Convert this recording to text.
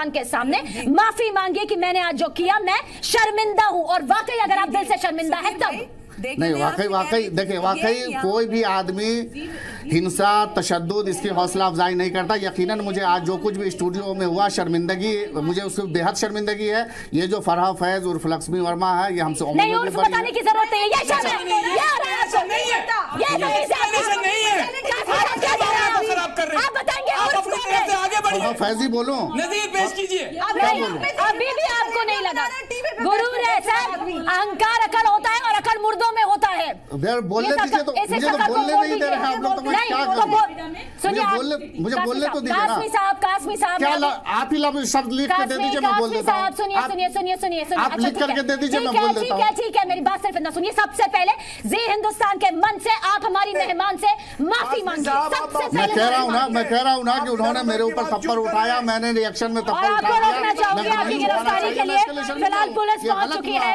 हिंदुस्तान के सामने माफी मांगिए कि मैंने आज जो किया मैं शर्मिंदा हूं, और वाकई अगर आप दिल से शर्मिंदा है तब नहीं। वाकई देखिए, वाकई कोई भी आदमी हिंसा तशद्दुद इसकी हौसला अफजाई नहीं करता। यकीनन मुझे आज जो कुछ भी स्टूडियो में हुआ शर्मिंदगी, मुझे उसकी बेहद शर्मिंदगी है। ये जो फरहा फैज उर्फ लक्ष्मी वर्मा है, ये हमसे नहीं उर्फ बताने की जरूरत है। आप बताएंगे फैजी बोलो, नज़ीर पेश कीजिए। अभी भी आपको नहीं लगा गुरूर है सर, अहंकार अकड़ होता है और अकड़ मुर्दों में होता है। बोलने दीजिए तो, मुझे तो बोलने नहीं दे रहे हैं आप लोग, तो मैं क्या करूं? मुझे बोलने तो दीजिए ना। कासमी साहब क्या आप ही लफ्ज़ शब्द लिख के दे दीजिए, मैं बोल देता हूं। सुनिए आप लिख करके दे दीजिए, मैं बोल देता हूं। ठीक है, मेरी बात सिर्फ इतना सुनिए। सबसे पहले जी हिंदुस्तान के मन से आप हमारी मेहमान से माफी मांगिए। सबसे पहले मैं कह रहा हूं ना कि उन्होंने मेरे ऊपर थप्पड़ उठाया, मैंने रिएक्शन में थप्पड़ उठाया। आपकी गिरफ्तारी के लिए फिलहाल पुलिस पहुंच चुकी है।